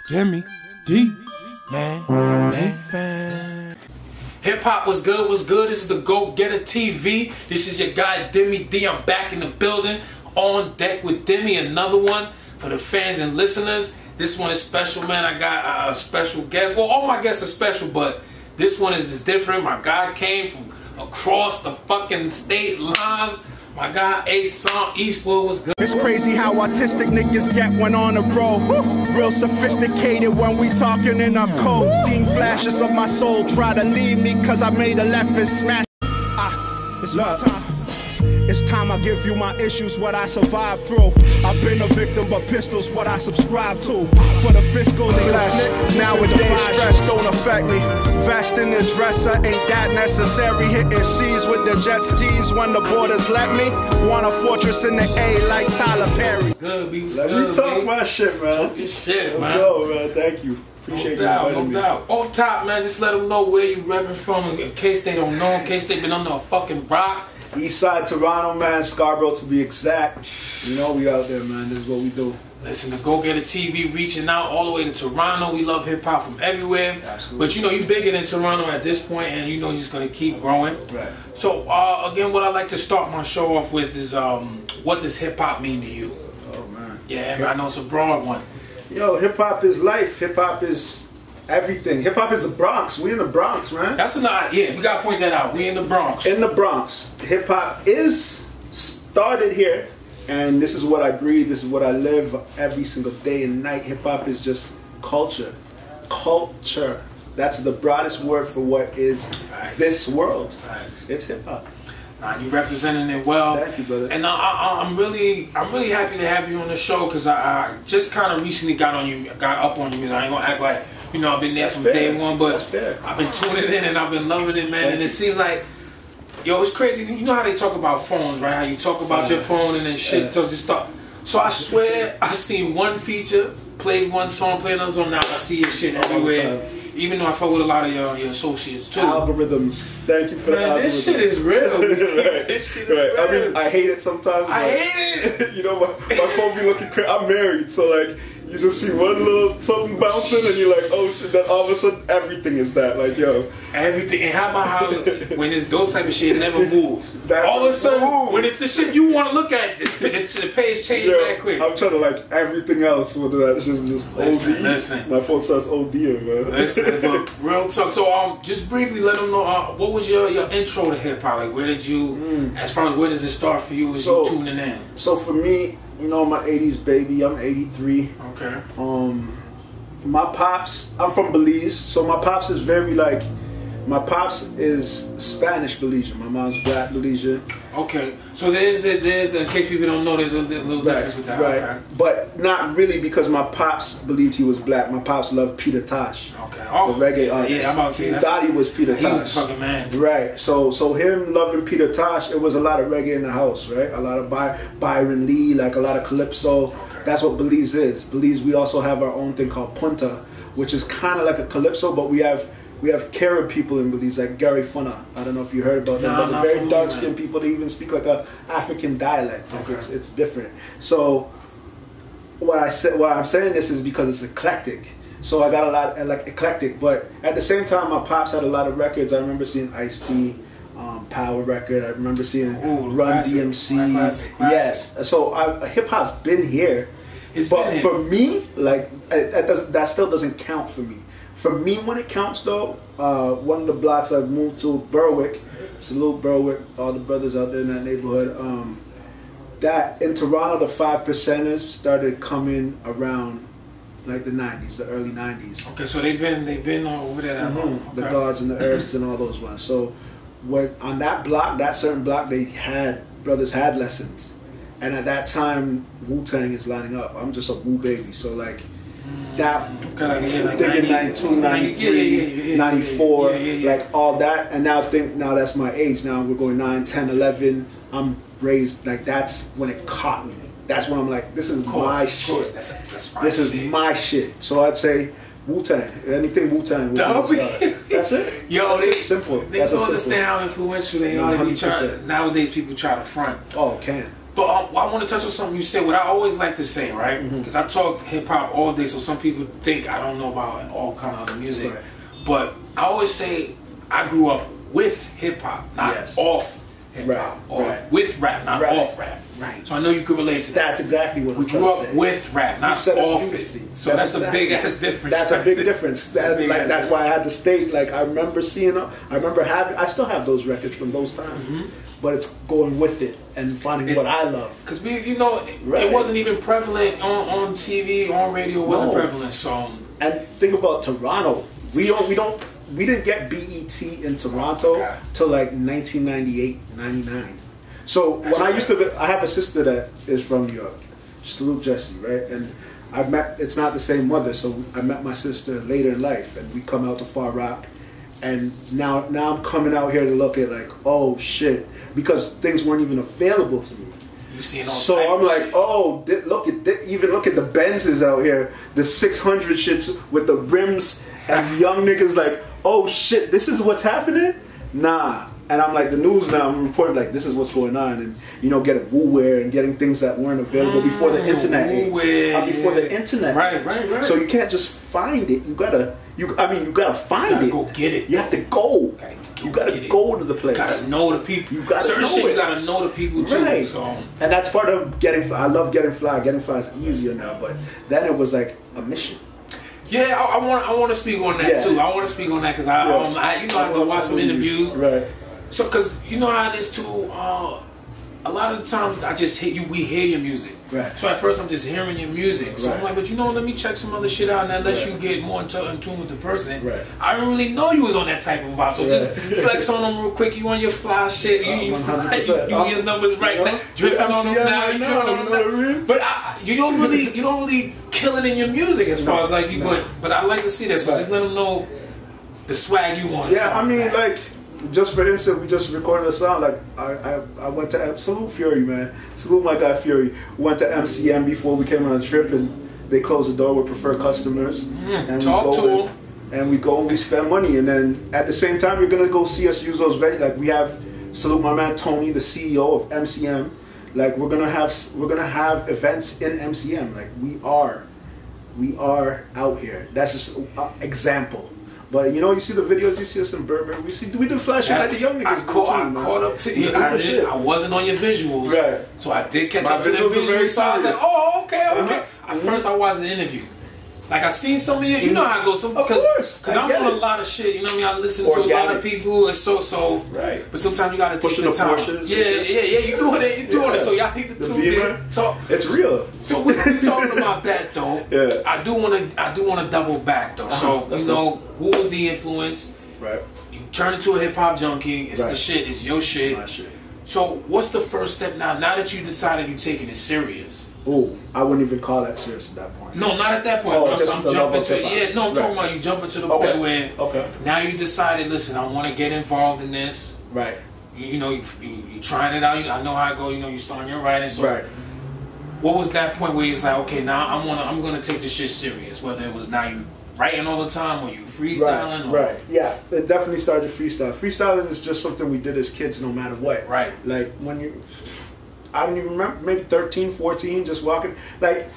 Deme D, man, fan. Hip hop was good, was good. This is the DagogetaTv. This is your guy Deme D. I'm back in the building on Deck Wit Deme. Another one for the fans and listeners. This one is special, man. I got a special guest. Well, all my guests are special, but this one is just different. My guy came from across the fucking state lines. My guy Asun Eastwood was good. It's crazy how artistic niggas get when on the road. Real sophisticated when we talking in our code. Seeing flashes of my soul try to leave me cause I made a left and smash. It's my time. It's time I give you my issues, what I survived through. I've been a victim, but pistols what I subscribe to. For the fiscal class, nowadays stress don't affect me. Vest in the dresser, ain't that necessary. Hitting seas with the jet skis when the borders let me. Want a fortress in the A like Tyler Perry. Good, Let me talk my shit, man. Talk your shit, Let's go, man. Thank you. Appreciate you inviting me. No doubt. Off top, man, just let them know where you repping from in case they don't know, in case they've been under a fucking rock. East side Toronto, man, Scarborough to be exact. You know we out there, man. This is what we do. Listen, the DagogetaTv reaching out all the way to Toronto. We love hip hop from everywhere. Absolutely. But you know you're bigger than Toronto at this point, and you know you're just gonna keep growing. Right. So again, what I like to start my show off with is what does hip hop mean to you? Oh man. Yeah, I know it's a broad one. Yo, hip hop is life. Hip hop is everything. Hip hop is the Bronx. We in the Bronx, man. That's yeah. We gotta point that out. We in the Bronx. In the Bronx, hip hop is started here, and this is what I breathe. This is what I live every single day and night. Hip hop is just culture. Culture. That's the broadest word for what is this world. It's hip hop. You representing it well. Thank you, brother. And I'm really happy to have you on the show because I just kind of recently got up on you because I ain't gonna act like. You know, I've been there from day one, but I've been tuning in and I've been loving it, man. And it seems like, yo, it's crazy. You know how they talk about phones, right? How you talk about your phone and then shit just start. So I swear, I seen one feature, played one song, played another song. Now I see your shit everywhere. Even though I fuck with a lot of your associates too. Algorithms. Thank you for the algorithms. This shit is real. Right. This shit is real. I mean, I hate it sometimes. I hate it. You know, my phone be looking crazy. I'm married, so like, you just see one little something bouncing and you're like, oh shit, then all of a sudden everything is that. Like, yo. Everything. And how about how when it's those type of shit, it never moves. All of a sudden, when it's the shit you want to look at, the page changes that quick. I'm trying to like everything else, whether that shit is just OD. Listen. My phone starts ODing, man. Listen, look, real talk. So, just briefly let them know, what was your intro to hip hop? Like, where did you, as far as where does it start for you as you tuning in? So for me, you know, my 80s baby, I'm 83. Okay. My pops, I'm from Belize, so my pops is very like, my pops is Spanish Belizean. My mom's black Belizean. Okay, so there's in case people don't know, there's a little difference with that. Right, okay. But not really because my pops believed he was black. My pops loved Peter Tosh. Okay, the reggae artist. Yeah, I'm about to say that. He thought he was Peter Tosh. He was the fucking man. Right, so him loving Peter Tosh, it was a lot of reggae in the house, right? A lot of Byron Lee, like a lot of calypso. Okay. That's what Belize is. Belize, we also have our own thing called punta, which is kind of like a calypso, but we have Carib people in Belize, like Gary Funna. I don't know if you heard about them, but they're very dark-skinned people. They even speak like a African dialect. Like it's different. So why I'm saying this is because it's eclectic. So I got a lot like eclectic, but at the same time, my pops had a lot of records. I remember seeing Ice-T, Power record. I remember seeing Run DMC. Classic. Yes. So hip hop's been here, but for me, like that still doesn't count for me. For me, when it counts though, one of the blocks I've moved to, Berwick, salute Berwick, all the brothers out there in that neighborhood, that in Toronto, the 5%ers started coming around like the 90s, the early 90s. Okay, so they've been over there. Okay. The Guards and the Earths and all those ones. So when on that block, that certain block, brothers had lessons. And at that time, Wu-Tang is lining up. I'm just a Wu baby, so like, that thinking 92, 93, 94, like all that, and now that's my age. Now we're going 9, 10, 11. I'm raised like that's when it caught me. That's when I'm like, this is my shit. This is my shit. So I'd say Wu-Tang, anything Wu-Tang. That's it. Yo, it's simple. They don't understand how influential they are. Nowadays people try to front. Oh, can. But I want to touch on something you said. What I always like to say, right? Because I talk hip hop all day, so some people think I don't know about all kind of other music. Right. But I always say I grew up with hip hop, not off hip hop, or with rap, not off rap. Right. So I know you could relate to that. That's exactly what we grew up with rap, not off it. So that's a big ass difference. That's a big difference. That's why I had to state. Like I remember seeing them. I remember having. I still have those records from those times. But it's going with it and finding what I love. Because it wasn't even prevalent on TV, on radio. It wasn't prevalent. So and think about Toronto. We didn't get BET in Toronto till like 1998, 99. So when I used to, I have a sister that is from New York. Salute Jessie, right? And it's not the same mother, so I met my sister later in life, and we come out to Far Rock, and now I'm coming out here to look at like, oh shit, because things weren't even available to me. So I'm like, oh, look at the Benzes out here, the 600 shits with the rims, and young niggas like, oh shit, this is what's happening? Nah. And I'm like, the news now, I'm reporting like, this is what's going on. And, getting woo-wear and getting things that weren't available before the internet age. Before the internet age. Right. So you can't just find it. You gotta find it. Go get it. You have to go. You gotta go to the place. You gotta know the people. You gotta know shit, you gotta know the people too. Right. So. And that's part of getting fly. I love getting fly. Getting fly is easier now, but then it was like a mission. Yeah, I want to speak on that too. I want to speak on that because I go watch some interviews. Right. So, because you know how it is too. A lot of the times I just we hear your music. Right. So at first I'm just hearing your music. So I'm like, but let me check some other shit out, and that lets you get more in tune with the person. Right. I didn't really know you was on that type of vibe. So just flex on them real quick. You on your fly shit. You fly. You your numbers right now. Dripping on them now. You dripping on them now. But you don't really kill it in your music as far as like you. But I like to see that. So just let them know the swag you want. Yeah, I mean like. Just for instance, we just recorded a song. Like I went to salute Fury, man. Salute my guy Fury. Went to MCM before we came on a trip, and they closed the door with preferred customers. And talk to them. And we go and we spend money, and then at the same time, you're gonna go see us use those venues. Like we have salute my man Tony, the CEO of MCM. Like we're gonna have events in MCM. Like we are out here. That's just an example. But you see the videos, you see us in Burberry. We do flashing like the young niggas. I caught up to you. I wasn't on your visuals, right? So I did catch up to the visuals. So I was like, oh, okay. At first, I watched the interview. Like I seen some of you. You know how it goes. Of course, because I'm on a lot of shit. You know what I mean? I listen to a lot of people, and so. Right. But sometimes you gotta take the time. Yeah. You doing it. So y'all need to tune in. Talk. It's real. So we're talking about that though. Yeah. I do wanna double back though. So who was the influence? Right. You turn into a hip hop junkie. It's the shit. It's your shit. My shit. So what's the first step now? Now that you decided you're taking it serious. Oh, I wouldn't even call that serious at that point. No, not at that point. I'm jumping to it. I'm talking about you jumping to the point where now you decided, listen, I want to get involved in this. Right. You trying it out. I know how it goes. You starting your writing. So what was that point where you was like, okay, now I'm gonna take this shit serious? Whether it was now you writing all the time or you freestyling. Right. Yeah, it definitely started freestyle. Freestyling is just something we did as kids, no matter what. Right. Like I don't even remember, maybe 13, 14, just walking. Like,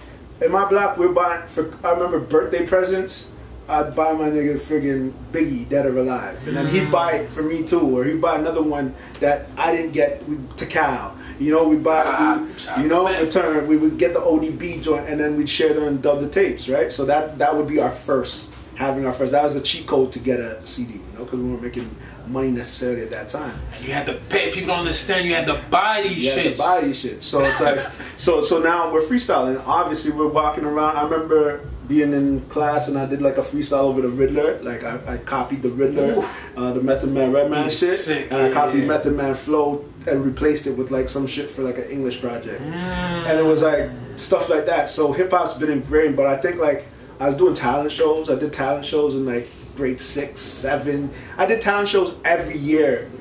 in my block, we're buying, I remember birthday presents, I'd buy my nigga friggin' Biggie, Dead or Alive. And then he'd buy it for me too, or he'd buy another one that I didn't get, to Cal. We'd buy, in turn, we would get the ODB joint, and then we'd share them and dub the tapes, right? So that would be our first, that was a cheat code to get a CD, because we weren't making money necessarily at that time. And you had to pay. People don't understand. You had to buy these shits. So it's like, so now we're freestyling. Obviously, we're walking around. I remember being in class and I did like a freestyle over the Riddler. Like I copied the Riddler, the Method Man, Redman shit, sick, and I copied Method Man flow and replaced it with like some shit for like an English project. And it was like stuff like that. So hip hop's been ingrained. But I think like I was doing talent shows. I did talent shows in like grade 6, 7. I did talent shows every year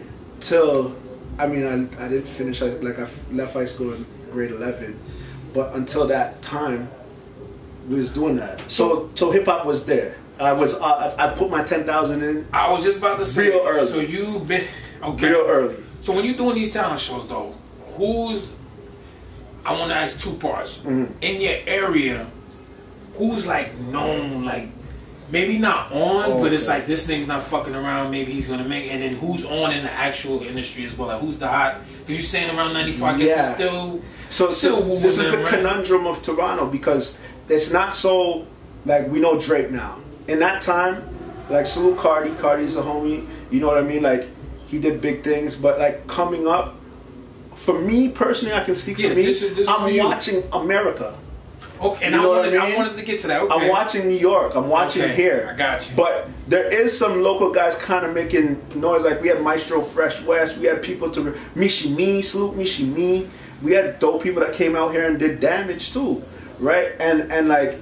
till, I didn't finish, like I left high school in grade 11, but until that time, we was doing that. So hip hop was there. I put my 10,000 in. I was just about to say, real early. So you been, okay. Real early. So when you're doing these talent shows though, I want to ask two parts. In your area, who's like known, like maybe not on, but it's like this nigga's not fucking around, maybe he's gonna make, and then who's on in the actual industry as well, like who's the hot, because you're saying around 95, I guess it's still this is the conundrum of Toronto, because it's not so, like we know Drake now. In that time, like salute Cardi's a homie, you know what I mean, like he did big things, but like coming up, for me personally, I can speak for me, I'm watching America. Okay, and you know I wanted to get to that. Okay. I'm watching New York. I'm watching here. I got you. But there is some local guys kind of making noise. Like we had Maestro Fresh West. We had people to Mishi Me, salute Mishi Me. We had dope people that came out here and did damage too, right? And like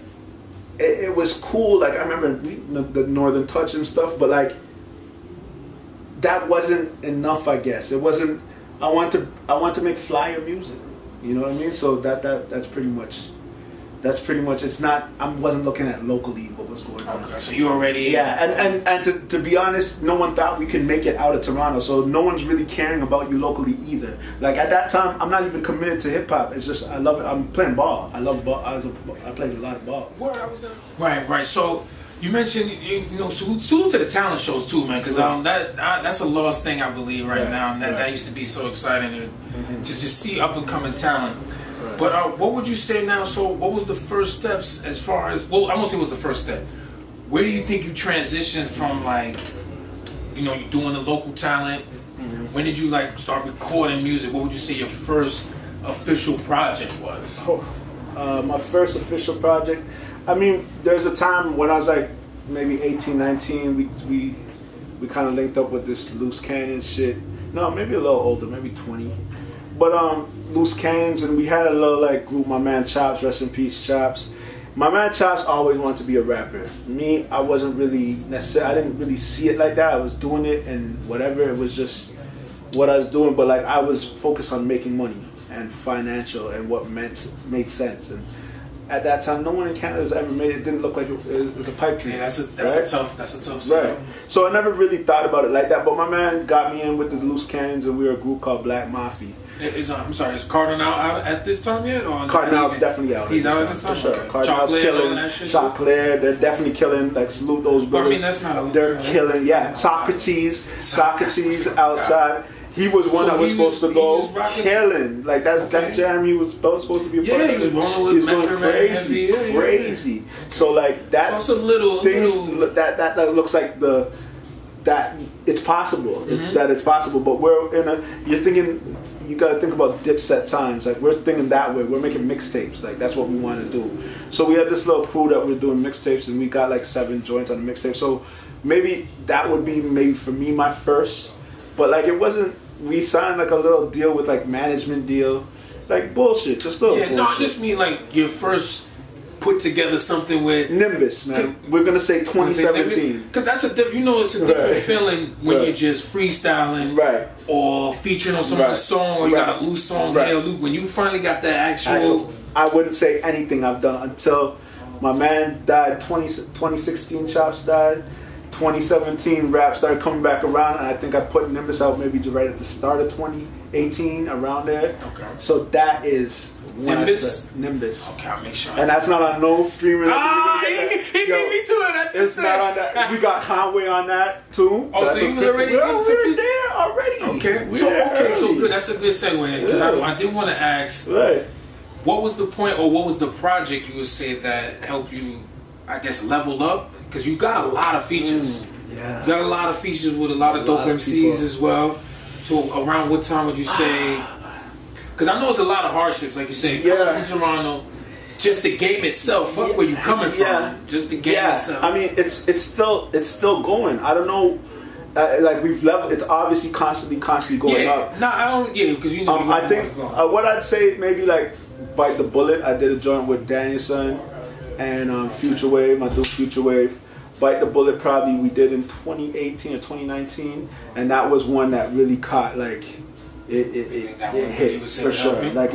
it was cool. Like I remember the Northern Touch and stuff. But like that wasn't enough. I guess it wasn't. I want to make flyer music. You know what I mean? So that's pretty much. That's pretty much. It's not. I wasn't looking at locally what was going on. Okay, so you already. And to be honest, no one thought we could make it out of Toronto. So no one's really caring about you locally either. Like at that time, I'm not even committed to hip hop. It's just I love it. I'm playing ball. I love ball. I played a lot of ball. Right. So you mentioned you know salute to the talent shows too, man. Because that's a lost thing I believe right now. And that used to be so exciting to just see up and coming talent. But what would you say now? So what was the first steps as far as, well, I won't say it was the first step. Where do you think you transitioned from, like, you know, you doing the local talent? When did you like start recording music? What would you say your first official project was? My first official project, I mean, there's a time when I was like maybe 18, 19, we kind of linked up with this Loose Cannon shit. No, maybe a little older, maybe 20. But Loose Cannons, and we had a little like group, my man Chops, rest in peace Chops. My man Chops always wanted to be a rapper. Me, I wasn't really necessarily, I didn't really see it like that. I was doing it and whatever, it was just what I was doing, but like I was focused on making money and financial and what made sense. And at that time, no one in Canada has ever made it. It didn't look like it was a pipe dream. Yeah, that's a tough song. Right. So I never really thought about it like that, but my man got me in with the Loose Cannons, and we were a group called Black Mafia. I'm sorry, is Cardinal out at this time yet? Or Cardinal's definitely out. He's out at this time? For sure. Okay. Cardinal's killing. Chocolate, they're definitely killing. Like, salute those brothers. I mean, that's not a... They're killing, yeah. Socrates outside. He was one that was supposed to go killing. Like, that's Jam, he was supposed to be a part of it. Yeah, he was rolling with crazy. Crazy. So, like, that... That's a little... That looks like that it's possible. It's possible, but you're thinking, you got to think about Dipset times. Like, we're thinking that way. We're making mixtapes. Like, that's what we want to do. So we had this little crew that we're doing mixtapes, and we got like 7 joints on the mixtape. So maybe that would be for me my first, but like it wasn't. We signed like a little deal with like management deal, like bullshit, just little bullshit. No, I just mean like your first put together something with Nimbus, man. We're gonna say 2017, because that's it's a different feeling when you're just freestyling, or featuring on someone's song, or you got a loose song, when you finally got that actual. I wouldn't say anything I've done until my man died. 2016, Chops died. 2017, rap started coming back around, and I think I put Nimbus out maybe right at the start of 2018, around there. Okay. So that is Nimbus. Nimbus. Okay, I'll make sure. And that's not on no streaming. He beat me to it. It's not on that. We got Conway on that too. Oh, so you already? We're there already. Okay. So good. That's a good segue, because I did want to ask. Right. What was the point, or what was the project you would say that helped you, I guess, level up? Because you got a lot of features. You got a lot of features with a lot of dope MCs as well. So around what time would you say? Because I know it's a lot of hardships, like you say, coming from Toronto. Just the game itself, fuck where you coming from. Just the game itself. I mean, it's still going. I don't know. Like we've leveled. It's obviously constantly going up. No, I don't. Yeah, because you know. I think what I'd say maybe like Bite the Bullet. I did a joint with Danielson and Future Wave. My dude Future Wave. Bite the Bullet probably we did in 2018 or 2019, and that was one that really caught like it hit for sure. Like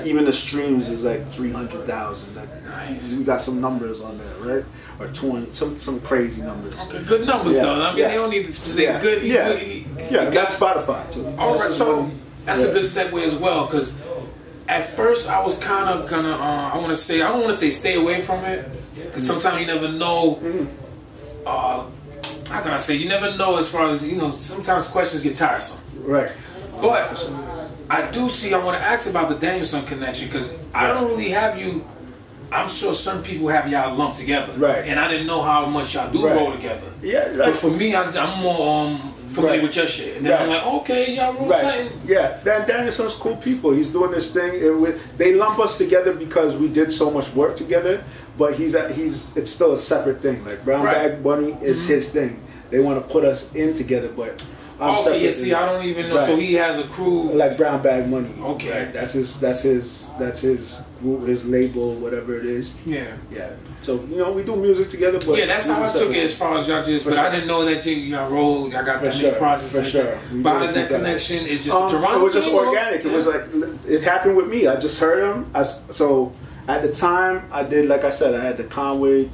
even the streams is like 300,000. Like, nice. We got some numbers on there, right? Or 20, some crazy numbers. Okay, good numbers though. I mean, they don't need the specific good. Yeah, that's Spotify too. All right, so that's a good segue as well, because At first, I was kind of gonna, I don't want to say stay away from it, because sometimes you never know. How can I say? You never know as far as, you know, sometimes questions get tiresome. Right. But I do see, I want to ask about the Danielson connection, because I don't really have you. I'm sure some people have y'all lumped together. Right. And I didn't know how much y'all do roll together. Yeah. Like, but for me, I'm more familiar with your shit. And then I'm like, okay, y'all roll tight. Yeah. Danielson's cool people. He's doing this thing. They lump us together because we did so much work together. But it's still a separate thing. Like Brown Bag Bunny is his thing. They want to put us in together, but I'm separate. Yeah, see, I don't even know. So he has a crew like Brown Bag Money. Okay, right? That's his group, his label, whatever it is. Yeah. So you know, we do music together, but yeah, that's how I took it as far as y'all just. But I didn't know that y'all roll. Y'all got that many projects for sure. But how did that connection? It's just Toronto. It was just organic. It was like it happened with me. I just heard him. So at the time, I did, like I said, I had the Conway,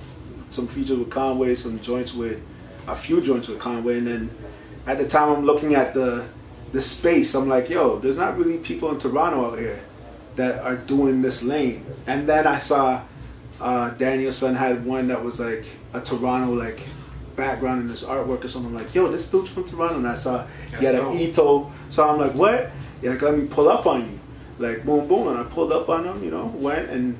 some features with Conway, a few joints with Conway, and then at the time I'm looking at the space. I'm like, yo, there's not really people in Toronto out here that are doing this lane. And then I saw Danielson had one that was like a Toronto like background in this artwork or something. I'm like, yo, this dude's from Toronto. And I saw he had an Ito. So I'm like, what? Yeah, like, let me pull up on you. Like, boom, boom. And I pulled up on him, you know, went and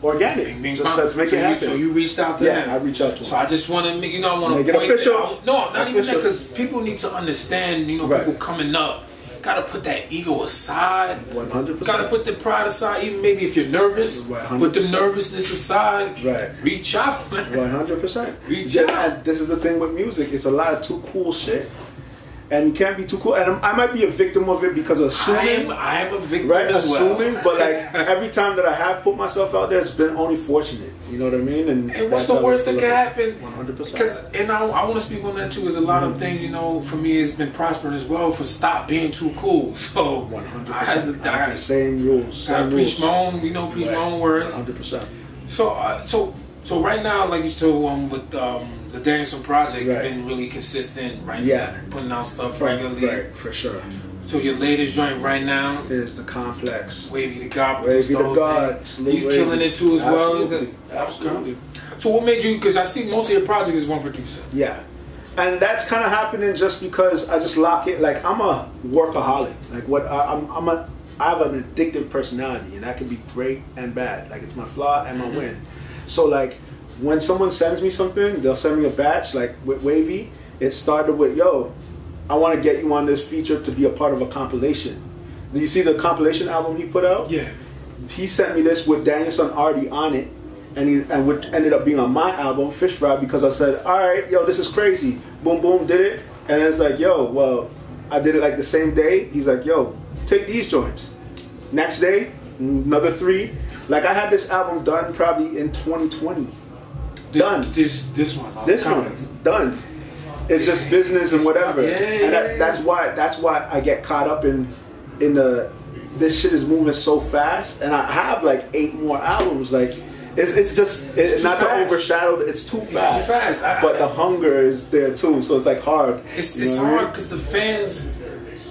organic. Just let's make it happen. So you reached out to him? Yeah, I reached out to him. So I just want to make, I want to make it official. No, not even that, because people need to understand, people coming up, got to put that ego aside. 100%. Got to put the pride aside, even maybe if you're nervous. 100%. Put the nervousness aside. Right. Reach out, man. 100%. Reach out. This is the thing with music. It's a lot of too cool shit. And you can't be too cool. And I might be a victim of it because of assuming. I am a victim as well. Assuming, but like every time that I have put myself out there, it's been only fortunate. You know what I mean? And what's the worst that can happen? 100%. Because, and I want to speak on that too. Is a lot of things, for me, it's been prospering as well. For stop being too cool. So 100%. I had the same rules. I preach my own, preach my own words. 100%. So right now, like you said, with the Danielson project, you've been really consistent, right? Yeah. Putting out stuff regularly. Right, for sure. So your latest joint right now is The Complex. Wavy the God. Wavy the God. He's killing it too as well. Absolutely. So what made you, because I see most of your projects is one producer. Yeah. And that's kind of happening just because I just lock it. Like, I'm a workaholic. Like, I have an addictive personality, and that can be great and bad. Like, it's my flaw and my win. So, like, when someone sends me something, they'll send me a batch, like with Wavy. It started with, yo, I want to get you on this feature to be a part of a compilation. Do you see the compilation album he put out? Yeah. He sent me this with Danielson already on it, and which ended up being on my album, Fish Fry, because I said, all right, yo, this is crazy. Boom, boom, did it. And it's like, yo, well, I did it like the same day. He's like, yo, take these joints. Next day, another 3. Like, I had this album done probably in 2020. Done. This one's done. It's just business and whatever. That's why I get caught up in this shit is moving so fast, and I have like 8 more albums. Like it's not to overshadow. It's too fast. It's too fast. But the hunger is there too, so it's like hard. It's hard because the fans.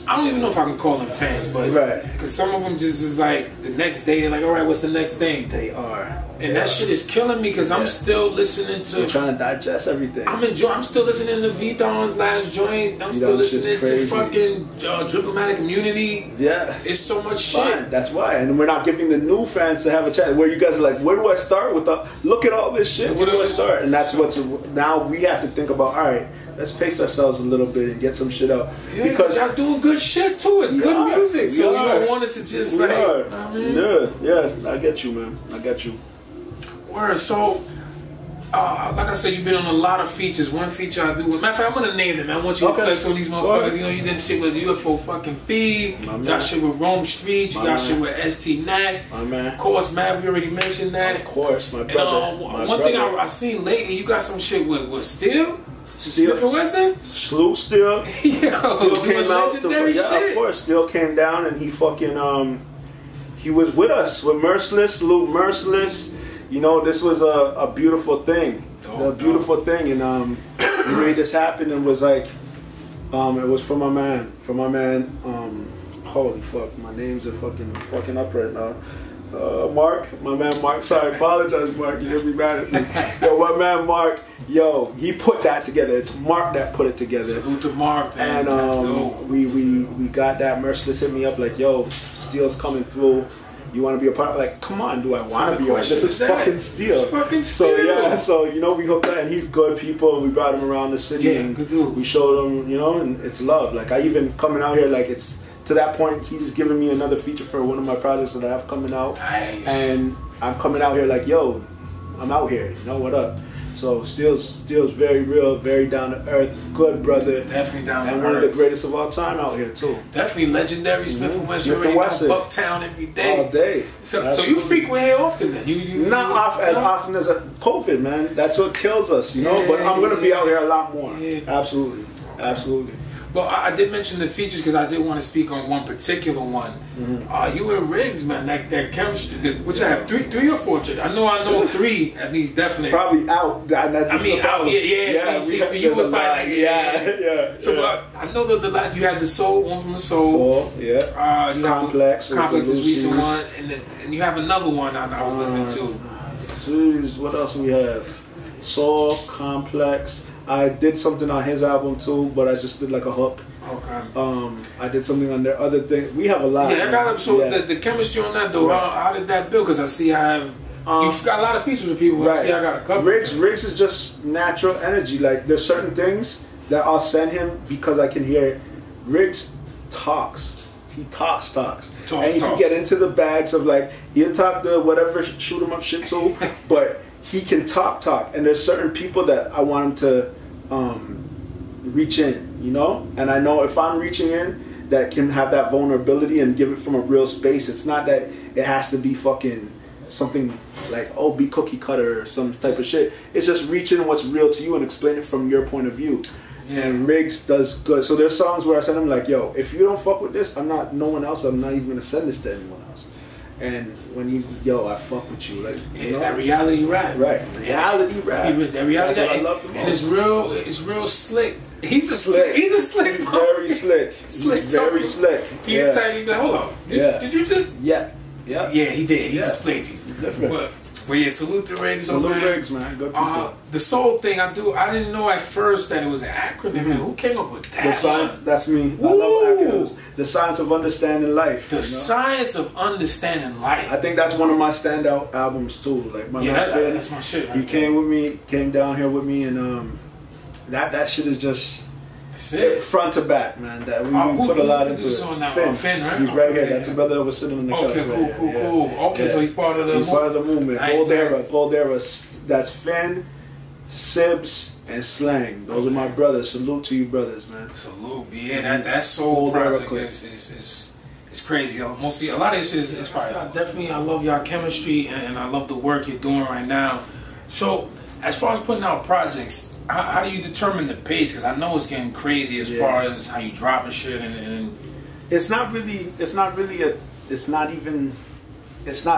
I don't even know if I can call them fans, but because some of them just is like the next day they're like, all right, what's the next thing? They are. And that shit is killing me because I'm still listening to. I'm trying to digest everything. I'm still listening to V-Don's last joint. I'm still listening to fucking Diplomatic Immunity. Yeah. It's so much shit. That's why. And we're not giving the new fans to have a chat where you guys are like, where do I start with look at all this shit? Where do I start? And that's now we have to think about, all right, let's pace ourselves a little bit and get some shit out. Yeah, because y'all doing good shit too. It's good music. So you don't want it to just Yeah, I get you, man. I get you. Word. So, like I said, you've been on a lot of features. One feature I do with, matter of fact, I'm gonna name them. I want you to flex on these motherfuckers. You did shit with UFO fucking Feed. You got shit with Rome Streetz. You got shit with ST Nack. My man. Of course, Mav, we already mentioned that. Of course, my brother. And, one thing I've seen lately, you got some shit with Steel. Smith & Wesson? Salute Steel. Steel came out. Shit. Of course. Steel came down and he fucking he was with us with Merciless. Salute Merciless. This was a beautiful thing. Beautiful thing, and we made this happen, and was like, it was from my man, Holy fuck, my names are fucking up right now. Mark, my man Mark. Sorry, apologize, Mark. You didn't be mad at me. Yo, my man Mark. Yo, he put that together. It's Mark that put it together. Salute to Mark, man. And we got that. Merciless hit me up like, yo, Steel's coming through. You want to be a part? Like, come on, do I want to be a part? This is fucking Steel. It's fucking Steel. So yeah, so you know, we hooked that, and he's good people. We brought him around the city, and good dude. we showed him, you know, and it's love. Like, I even coming out here, like, it's to that point. He's giving me another feature for one of my projects that I have coming out, nice. And I'm coming out here like, yo, I'm out here. You know what up? So Steel's very real, very down to earth, good brother. Definitely down to earth. And one of the greatest of all time out here too. Definitely legendary Smith and Wesson. Already know Bucktown every day. All day. So you frequent here often then? Not as often as COVID, man. That's what kills us, you know. But I'm gonna be out here a lot more. Yeah. Absolutely, absolutely. Well, I did mention the features because I did want to speak on one particular one. You and Riggs, man, that chemistry, which I have three or four. I know three at least, definitely. Probably out. I mean, out. Yeah. See, for you was probably like, yeah. So I know that you had the Soul, one from the Soul. Yeah. You Complex. Complex is recent one, and you have another one I was listening to. Jeez, what else we have? Soul, Complex. I did something on his album too, but I just did like a hook. Okay. I did something on their other thing. We have a lot. Yeah, I got up. So the chemistry on that though, how did that build? Because I see I have. You've got a lot of features with people. Right. I see I got a couple. Riggs is just natural energy. Like there's certain things that I'll send him because I can hear it. Riggs talks. He talks. And he can get into the bags of like he'll talk the whatever shoot 'em up shit too, but he can talk. And there's certain people that I want him to reach in, you know? And I know if I'm reaching in, that can have that vulnerability and give it from a real space. It's not that it has to be fucking something like, oh, be cookie cutter or some type of shit. It's just reaching what's real to you and explain it from your point of view. Yeah. And Riggs does good. So there's songs where I send him like, yo, if you don't fuck with this, I'm not even gonna send this to anyone else. And when he's, yo, I fuck with you, like, you know? That reality rap. Right. Reality rap. That reality rap. I love the most. And it's real slick. He's a slick. He's very slick. Slick. He's very slick. He inside you like, hold on. Did you just? Yeah. Yeah, he did. He just played you. Different. But yeah, salute to Riggs. Salute Riggs, man. Good people. The Soul thing, I didn't know at first that it was an acronym. Man, who came up with that? The science, that's me. I love acronyms. The science of understanding life. The science of understanding life. I think that's one of my standout albums too. Like my man Finn, that's my shit. He came down here with me, and that shit is just front to back, man. That we put a lot into it. Finn, right? He's right here. That's a brother that was sitting on the couch. Okay, cool. Okay, so he's part of the movement. He's part of the movement. Gold era. That's Finn, Sibs, and Slang. Those are my brothers. Salute to you, brothers, man. Salute. Yeah, that Soul project is crazy. Mostly, a lot of this is fire. Definitely, I love y'all chemistry, and I love the work you're doing right now. So, as far as putting out projects, how do you determine the pace? Because I know it's getting crazy as far as how you dropping shit and it's not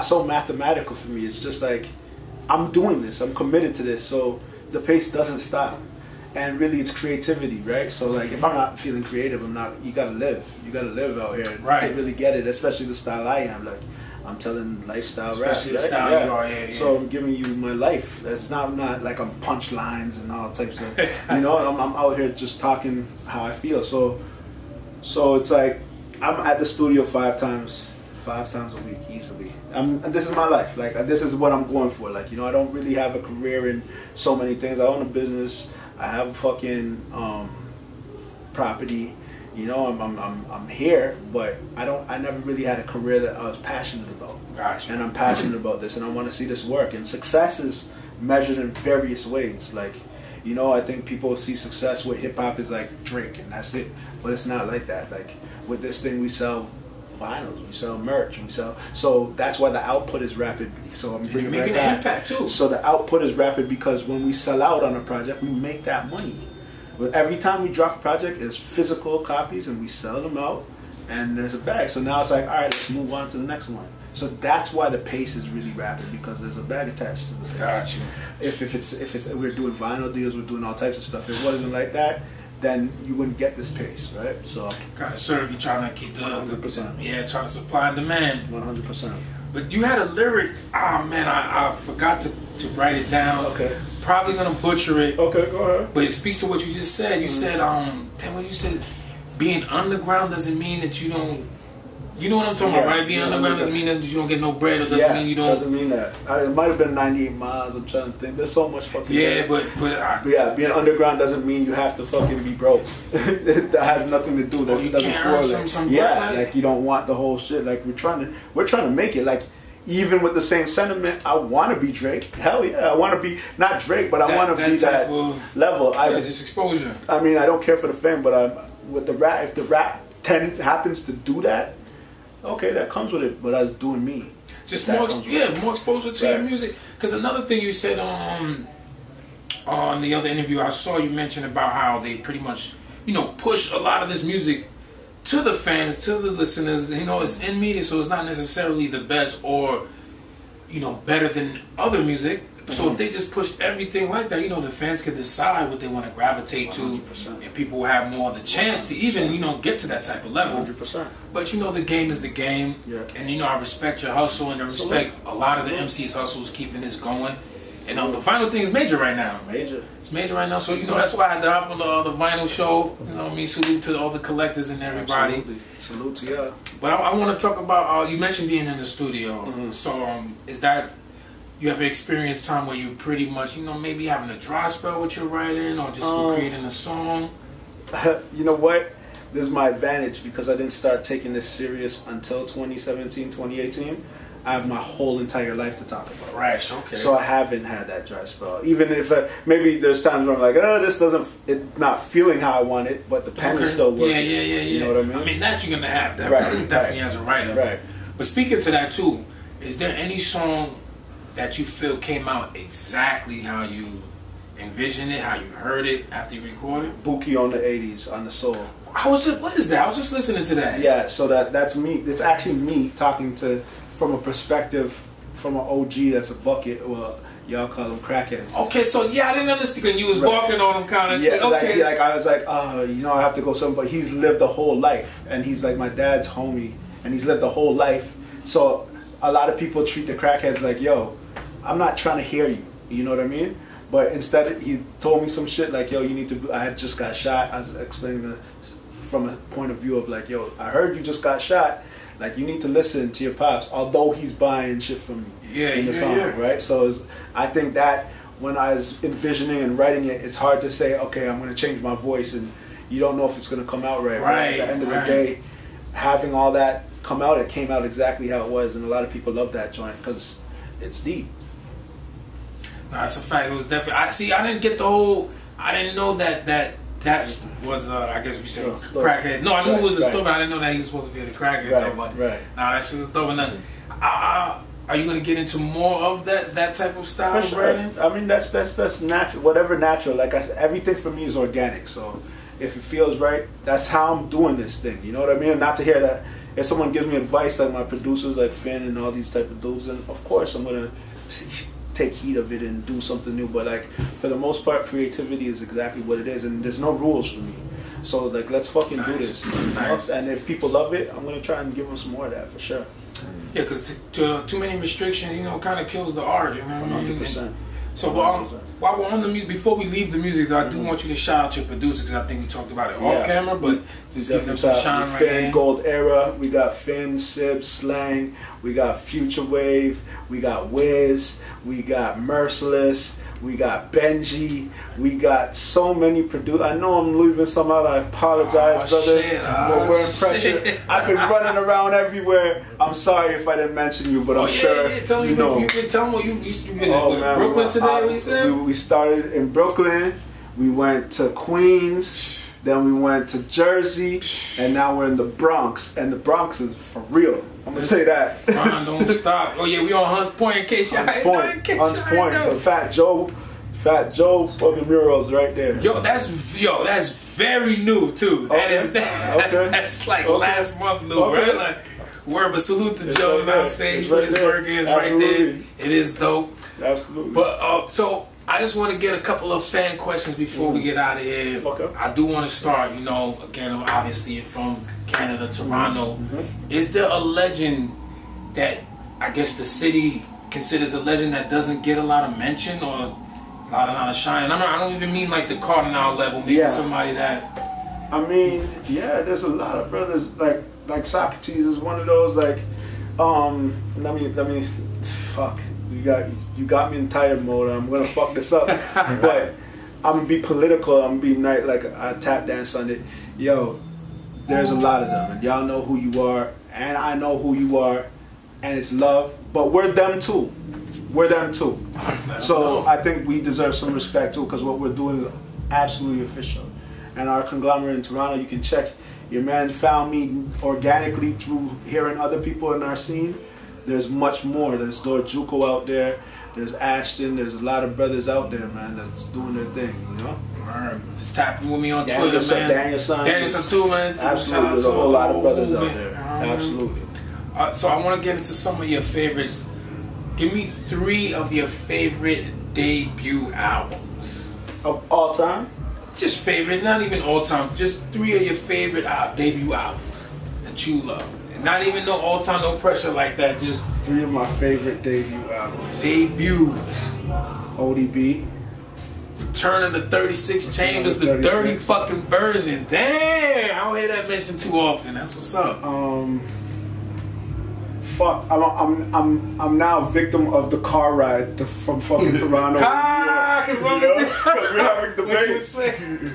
so mathematical for me. It's just like I'm doing this. I'm committed to this. So the pace doesn't stop. And really it's creativity, right? So like if I'm not feeling creative, you gotta live. You gotta live out here to really get it, especially the style I am. Like I'm telling lifestyle especially rap. The style you are, yeah. So I'm giving you my life. It's not like I'm punchlines and all types of, you know. I'm out here just talking how I feel. So it's like I'm at the studio five times a week easily. This is my life. Like this is what I'm going for. Like, you know, I don't really have a career in so many things. I own a business. I have a fucking property. You know, I'm here, but I never really had a career that I was passionate about. Gotcha. And I'm passionate about this, and I want to see this work. And success is measured in various ways. Like, you know, I think people see success with hip hop is like Drake, and that's it. But it's not like that. Like with this thing, we sell vinyls, we sell merch, so that's why the output is rapid. So I'm bringing making an impact too. So the output is rapid because when we sell out on a project, we make that money. But every time we drop a project, it's physical copies, and we sell them out, and there's a bag. So now it's like, all right, let's move on to the next one. So that's why the pace is really rapid, because there's a bag attached to the pace. Got you. If we're doing vinyl deals, we're doing all types of stuff. If it wasn't like that, then you wouldn't get this pace, right? So kind of serve you trying to keep the 100%. Yeah, trying to supply and demand. 100%. But you had a lyric. Ah, man, I forgot to write it down. Okay. Probably gonna butcher it. Okay, go ahead. But it speaks to what you just said. You said, damn, what you said, being underground doesn't mean that you don't. You know what I'm talking about, right? Being underground doesn't mean that you don't get no bread, or doesn't mean you don't. Doesn't mean that. It might have been 98 miles. I'm trying to think. There's so much fucking. Yeah, but yeah, being underground doesn't mean you have to fucking be broke. That has nothing to do. That you doesn't can't earn some bread, like you don't want the whole shit. Like we're trying to make it. Like even with the same sentiment, I want to be Drake. Hell yeah, I want to be not Drake, but I want to be that level. Just exposure. I mean, I don't care for the fame, but with the rap, if the rap happens to do that. Okay, that comes with it, but I was doing me. Just more exposure to your music. Because another thing you said on the other interview I saw, you mentioned about how they pretty much, push a lot of this music to the fans, to the listeners. It's in media, so it's not necessarily the best or, better than other music. So if they just pushed everything like that, the fans could decide what they want to gravitate to, 100%. and people will have more of the chance to even, get to that type of level. 100%. But the game is the game, and I respect your hustle, and I respect a lot of the MCs' hustles keeping this going. And the final thing is major right now. It's major right now, so that's why I had to hop on the vinyl show. Salute to all the collectors and everybody. Absolutely. Salute to y'all. But I want to talk about you mentioned being in the studio. So is that you ever experienced time where you pretty much maybe having a dry spell with your writing or just creating a song? You know what? This is my advantage because I didn't start taking this serious until 2017, 2018. I have my whole entire life to talk about. Right, okay. So I haven't had that dry spell. Even if maybe there's times where I'm like, it's not feeling how I want it, but the pen is still working. Yeah. You know what I mean? I mean, that you're going to have that. Right, definitely as a writer. Right. But speaking to that too, is there any song that you feel came out exactly how you envisioned it, how you heard it after you recorded? Buki on the 80s, on the soul. What is that? I was just listening to that. Yeah, so that's me. It's actually me talking from a perspective, from an OG that's a bucket, or y'all call them crackheads. Okay, so I didn't understand when you was walking on them kind of shit. Okay. Like I was like, I have to go something, but he's lived a whole life, and he's like my dad's homie, and he's lived a whole life. So a lot of people treat the crackheads like, yo, I'm not trying to hear you. You know what I mean? But instead, he told me some shit like, yo, you need to. I had just got shot. I was explaining from a point of view of like, yo, I heard you just got shot. Like, you need to listen to your pops, although he's buying shit from me in the song, right? So I think that when I was envisioning and writing it, it's hard to say, okay, I'm going to change my voice, and you don't know if it's going to come out right. At the end of the day, having all that come out, it came out exactly how it was, and a lot of people love that joint because it's deep. No, that's a fact. It was definitely. I didn't get the whole. I didn't know that was I guess we say crackhead. No, I knew it was a story, but I didn't know that he was supposed to be the crackhead. That shit was dope. And are you gonna get into more of that type of style? For sure. I mean, that's natural. Whatever natural. Like I said, everything for me is organic. So if it feels right, that's how I'm doing this thing. You know what I mean? Not to hear that if someone gives me advice, like my producers, like Finn and all these type of dudes, and of course I'm gonna take heed of it and do something new. But like for the most part, creativity is exactly what it is, and there's no rules for me. So like, let's fucking do this. And if people love it, I'm gonna try and give them some more of that for sure. Yeah, because too many restrictions, kind of kills the art. You know what I mean? 100%. So while we're on the music, before we leave the music, I do want you to shout out your producers, because I think we talked about it off camera, but just give them some shine right Finn, here. Gold Era, we got Finn, Sib, Slang, we got Future Wave, we got Wiz, we got Merciless, we got Benji, we got so many producers. I know I'm leaving some out, I apologize, brothers. But we're in pressure. I've been running around everywhere. I'm sorry if I didn't mention you, but I'm sure you know. You can tell me you've been in Brooklyn today, what you said? We started in Brooklyn, we went to Queens, then we went to Jersey, and now we're in the Bronx. And the Bronx is for real. I'm gonna say that. Don't stop. Oh yeah, we on Hunts Point in case y'all ain't know. Hunts Point. But Fat Joe fucking murals right there. Yo, that's very new too. That's like last month new, right? Like, word, but salute to Joe. You know what I'm saying? He put his work in right there. It is dope. Absolutely. But so just want to get a couple of fan questions before we get out of here. Okay. I do want to start, you know, again, obviously you're from Canada, Toronto. Is there a legend that I guess the city considers a legend that doesn't get a lot of mention or a lot of shine? I don't even mean like the Cardinal level, maybe somebody that... I mean, yeah, there's a lot of brothers, like Socrates is one of those, like, let me, fuck. You got me in tired mode. I'm gonna fuck this up, but I'm gonna be political. I'm gonna be like I tap dance on it. Yo, there's a lot of them, and y'all know who you are, and I know who you are, and it's love. But we're them too. We're them too. So I think we deserve some respect too, because what we're doing is absolutely official. And our conglomerate in Toronto, you can check. Your man found me organically through hearing other people in our scene. There's much more. There's Lord Juco out there. There's Ashton. There's a lot of brothers out there, man, that's doing their thing, you know? Just tapping with me on Twitter, man. Danielson too, man. Absolutely. There's a whole lot of brothers out there. Absolutely. So I want to get into some of your favorites. Give me 3 of your favorite debut albums. Of all time? Just favorite, not even all time. Just 3 of your favorite debut albums that you love. Not even no all time, no pressure like that. Just 3 of my favorite debut albums. Debuts. ODB. Return of the 36 Chambers, the dirty fucking version. Damn, I don't hear that mentioned too often. That's what's up. Fuck, I'm now a victim of the car ride from fucking Toronto. Because we're having debates.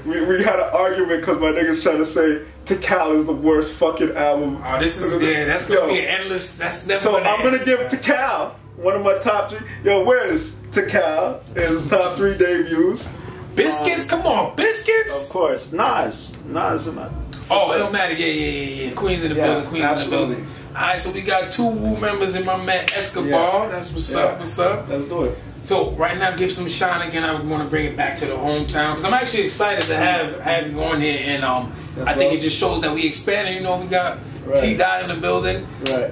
We had an argument because my niggas trying to say Tikal is the worst fucking album. Oh, this is that's gonna be an endless. That's never. So I'm gonna give Tikal one of my top 3. Yo, where is Tikal? His top 3 debuts. Biscuits, come on, Biscuits. Of course, Nas and that. Oh, it don't matter. Yeah. Queens in the building. Queens in the building. Alright, so we got 2 Wu members and my man Escobar. Yeah. That's what's up. What's up? Let's do it. So right now, give some shine again. I want to bring it back to the hometown because I'm actually excited to have you on here, and I think it just shows that we expanded. You know, we got T-Dot in the building. Right.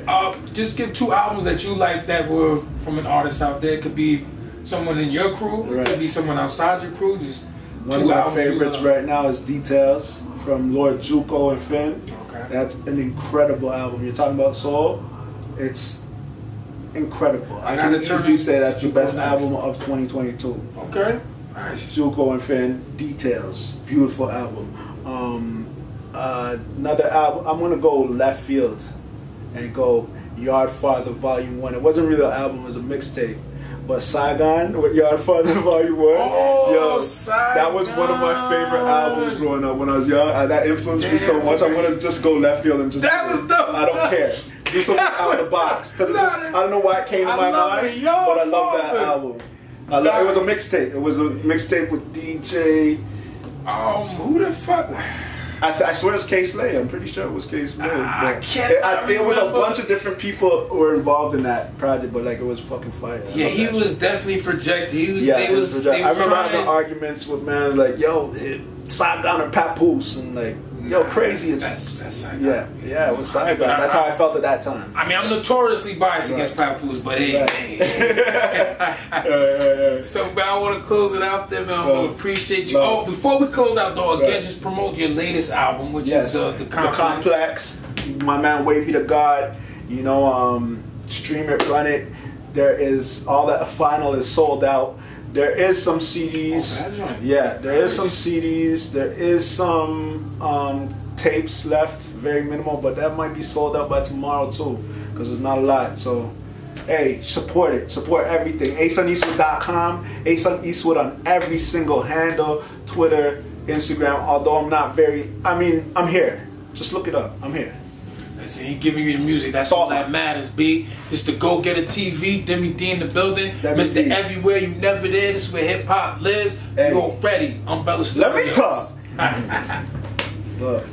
Just give 2 albums that you like that were from an artist out there. It could be someone in your crew. It could be someone outside your crew. Just one of my favorites right now is Details from Lord Juco and Finn. That's an incredible album. You're talking about soul. It's incredible. I can easily say that's the best album of 2022. Okay. Nice. Juco and Finn, Details. Beautiful album. Another album, I'm going to go left field and go Yard Father Volume 1. It wasn't really an album, it was a mixtape. But Saigon with Yard Father Volume 1. Oh, Saigon. That was one of my favorite albums growing up when I was young. That influenced me so much. I'm going to just go left field and just... That was dope. I don't care. Do something out of the box. Because I don't know why it came to my mind, but I love that album. It was a mixtape. It was a mixtape with DJ... who the fuck... I swear it's K Slay. I'm pretty sure it was K Slay. I can't. It was a bunch of different people who were involved in that project, but like it was fucking fire. Yeah, he was definitely projected. He was. I remember having arguments with man like, yo, Saigon or Papoose, and like, yo, crazy. That's Saigon. Yeah, it was Saigon. That's how I felt at that time. I mean, I'm notoriously biased against Papoose, but hey. So, man, I want to close it out there, man. I want to appreciate you. Oh, before we close out, though, again, just promote your latest album, which is the Complex. My man, Wavy the God. You know, stream it, run it. There is all that. Final is sold out. There is some CDs. There is some CDs. There is some tapes left, very minimal, but that might be sold out by tomorrow too, because there's not a lot. So, hey, support it. Support everything. AsunEastwood.com. Asun Eastwood on every single handle, Twitter, Instagram. Although I'm not very, I'm here. Just look it up. I'm here. Listen, he giving you the music. That's all that matters, B. It's the DagogetaTv. Deme D in the building. Mr. Everywhere You Never Did. This is where hip hop lives. Hey. You already. Umbrella Studios. Let me talk. Look.